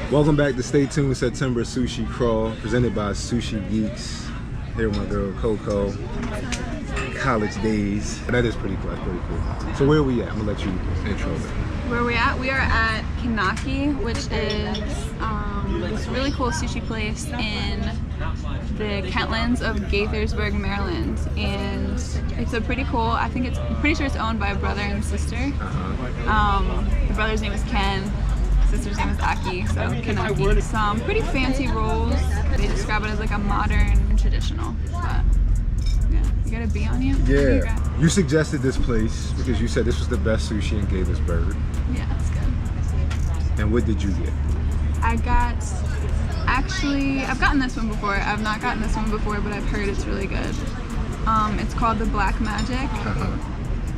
Welcome back to Stay Tuned September Sushi Crawl, presented by Sushi Geeks. Here with my girl Coco. College days. That is pretty cool. That's pretty cool. So where are we at? I'm gonna let you intro it. Where are we at? We are at KENAKI, which is this really cool sushi place in the Kentlands of Gaithersburg, Maryland, and it's a pretty cool. I'm pretty sure it's owned by a brother and sister. The brother's name is Ken. Sister's name is Aki, so KENAKI. Some pretty fancy rolls. They describe it as like a modern traditional, but yeah. You got a bee on you? Yeah. You suggested this place because you said this was the best sushi in Gaithersburg. Yeah, it's good. And what did you get? I've gotten this one before. I've not gotten this one before, but I've heard it's really good. It's called the Black Magic,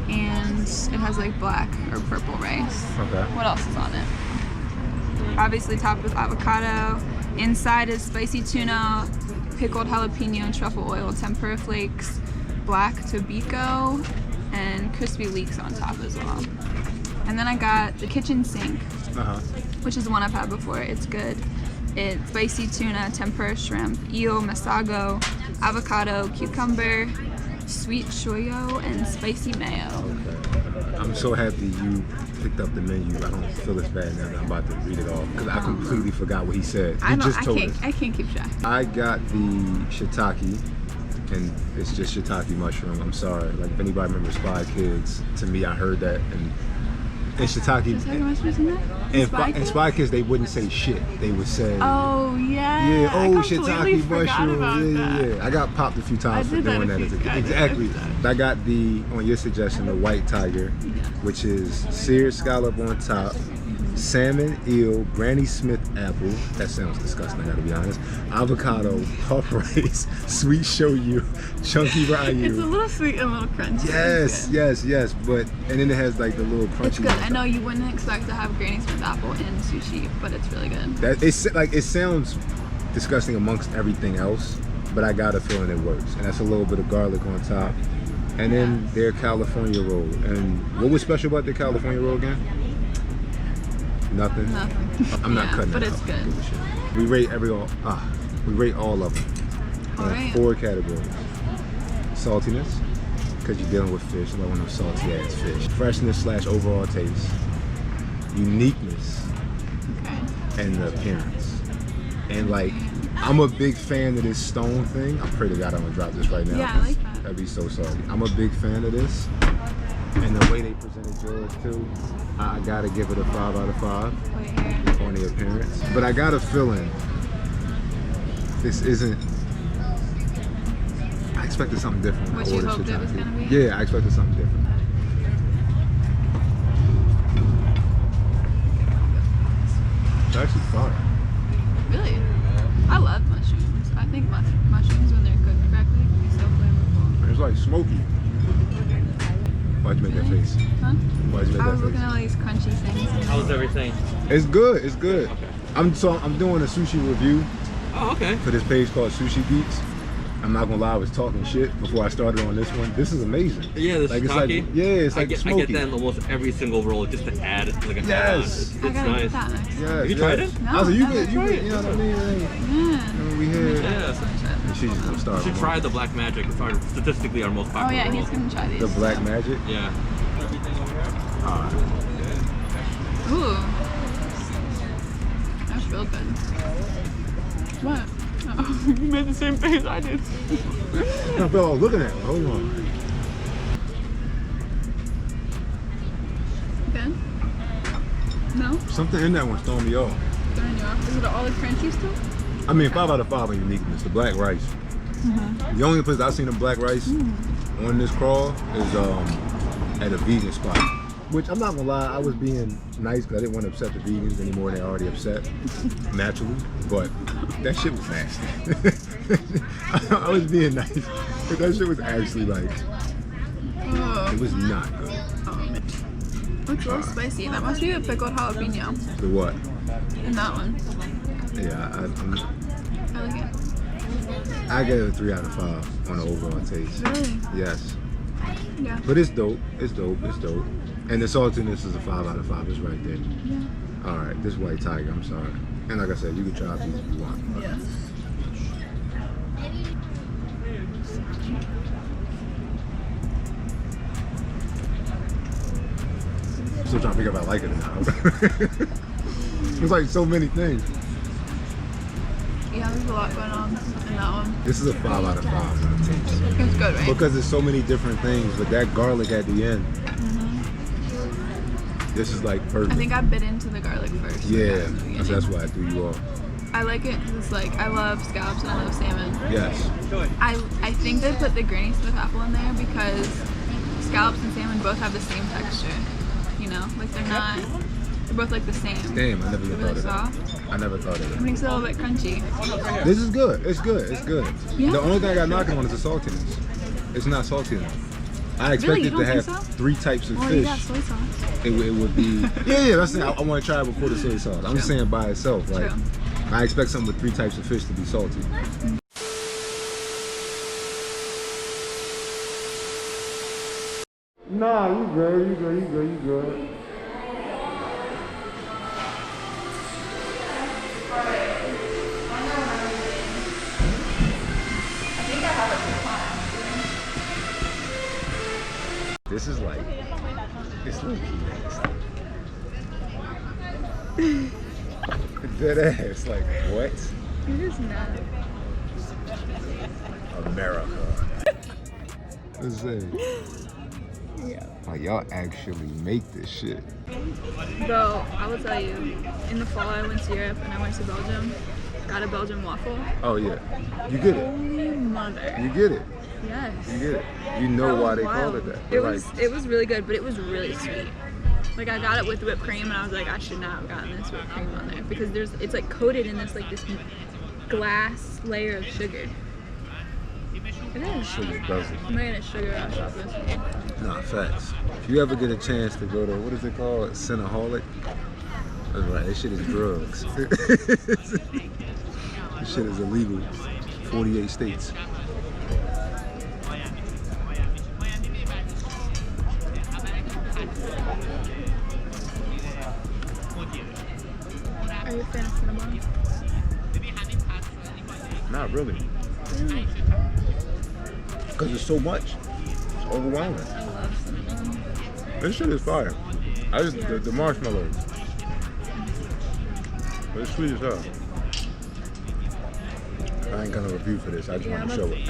and it has like black or purple rice. Okay. What else is on it? Obviously topped with avocado. Inside is spicy tuna, pickled jalapeno, truffle oil, tempura flakes, black tobiko, and crispy leeks on top as well. And then I got the kitchen sink, which is the one I've had before. It's good. It's spicy tuna, tempura shrimp, eel, masago, avocado, cucumber, sweet shoyu, and spicy mayo. Okay. I'm so happy you picked up the menu. I don't feel as bad now that I'm about to read it off because I completely forgot what he said. I can't keep track. I got the shiitake, and it's just shiitake mushroom. I'm sorry. Like if anybody remembers Spy Kids, to me I heard that, and shiitake. And Spy Kids, they wouldn't say shit. They would say, "Oh yeah, yeah, oh shiitake mushroom, yeah." I got popped a few times for doing that as a kid. Exactly. I got the, on your suggestion, the white tiger, which is seared scallop on top, salmon, eel, Granny Smith apple. That sounds disgusting, I gotta be honest. Avocado, puff rice, sweet shoyu, chunky ryu. It's a little sweet and a little crunchy. Yes. But and then it has like the little crunchy. It's good. I know you wouldn't expect to have Granny Smith apple in sushi, but it's really good. It sounds disgusting amongst everything else, but I got a feeling it works. And that's a little bit of garlic on top. And then their California roll. And what was special about their California roll again? Nothing. I'm not cutting it. But it's good. We rate all of them. Alright. 4 categories. Saltiness, because you're dealing with fish. I don't want no salty ass fish. Freshness / overall taste. Uniqueness. And the appearance. And like, I'm a big fan of this stone thing. I pray to God I'm gonna drop this right now. Yeah, I like that. I'd be so sorry. I'm a big fan of this. And the way they presented yours too, I gotta give it a 5 out of 5 on the appearance. But I got a feeling this isn't. I expected something different. What you hoped it was gonna be? Yeah, I expected something different. It's actually fire. Really? I love mushrooms. I think mushrooms, when they're cooked correctly, can be so flavorful. It's like smoky. Why'd you make that face? Huh? Why'd you make that face? I was looking at all these crunchy things. How's everything? It's good. It's good. Okay. I'm doing a sushi review. Oh, okay. For this page called Sushi Geeks. I'm not gonna lie, I was talking shit before I started on this one. This is amazing. Yeah, this like, shiitake. It's like smoky. I get that in almost every single roll just to add like a add-on. It's nice. Have you tried it? No, I was like, you know what I mean? Yeah. We had. Yeah. And she's just gonna start. You should try the Black Magic. It's statistically our most popular. Oh yeah, roll. he's gonna try these. The Black Magic? Yeah. Alright. Ooh. That's real good. What? Oh, you made the same face I did. No, bro, looking at me. Hold on. Good? No? Something in that one's throwing me off. Throwing you off. Is it all the crunchy stuff? I mean, 5 out of 5 on uniqueness. The black rice. The only place I've seen the black rice on this crawl is at a vegan spot. Which I'm not gonna lie, I was being nice because I didn't want to upset the vegans any more than they're already upset, naturally. But that shit was nasty. I was being nice, but that shit was actually like, it was not good. It's a little spicy. That must be the pickled jalapeno. The what? In that one. Yeah, I like it. I gave it a 3 out of 5 on the overall taste. Really? Yes. Yeah. But it's dope. It's dope. It's dope. And the saltiness is a 5 out of 5. It's right there. Yeah. All right, this white tiger. I'm sorry. And like I said, you can try these if you want. Yeah. I'm still trying to figure out if I like it or not. There's like so many things. Yeah, there's a lot going on in that one. This is a 5 out of 5 on the taste. It's good, right? Because there's so many different things, but that garlic at the end, this is like perfect. I think I bit into the garlic first. Yeah, that's why I threw you off. I like it because it's like, I love scallops and I love salmon. Yes. I think they put the Granny Smith apple in there because scallops and salmon both have the same texture. You know, like they're both like the same. Damn, I never even Really thought of soft. that. I never thought of It that. makes it a little bit crunchy. This is good. It's good. It's good. Yeah. The only thing I got knocking on is the saltiness. It's not salty enough. I Really? expected You to don't have think so? 3 types of Well, you fish. got soy sauce. It would be. Yeah. That's the thing. I want to try it before the soy sauce. I'm just saying by itself. Like, True. I expect something with 3 types of fish to be salty. Nah, you good. You good. You good. You good. This is like, it's like dead ass. Like, what? It is not. America. Let's say, Yeah. like, y'all actually make this shit. Bro, I will tell you, in the fall I went to Europe and I went to Belgium, got a Belgian waffle. Oh yeah, you get it. Holy mother. You get it. Yes. You get it. You know That why was they wild. call it that. It But, was like, it was really good, but it was really sweet. Like I got it with whipped cream and I was like, I should not have gotten this whipped cream on there because it's like coated in this like this glass layer of sugar. It is. sugar does it. I'm gonna sugar rush off this one. Nah, facts. If you ever get a chance to go to, what is it called? Cinnaholic? That's right, this shit is drugs. This shit is illegal. 48 states. Are you a fan of cinnamon? Not really. Because it's so much. It's overwhelming. I love cinnamon. This shit is fire. I just, the marshmallows. But it's sweet as hell. I ain't got no review for this. I just want to show it.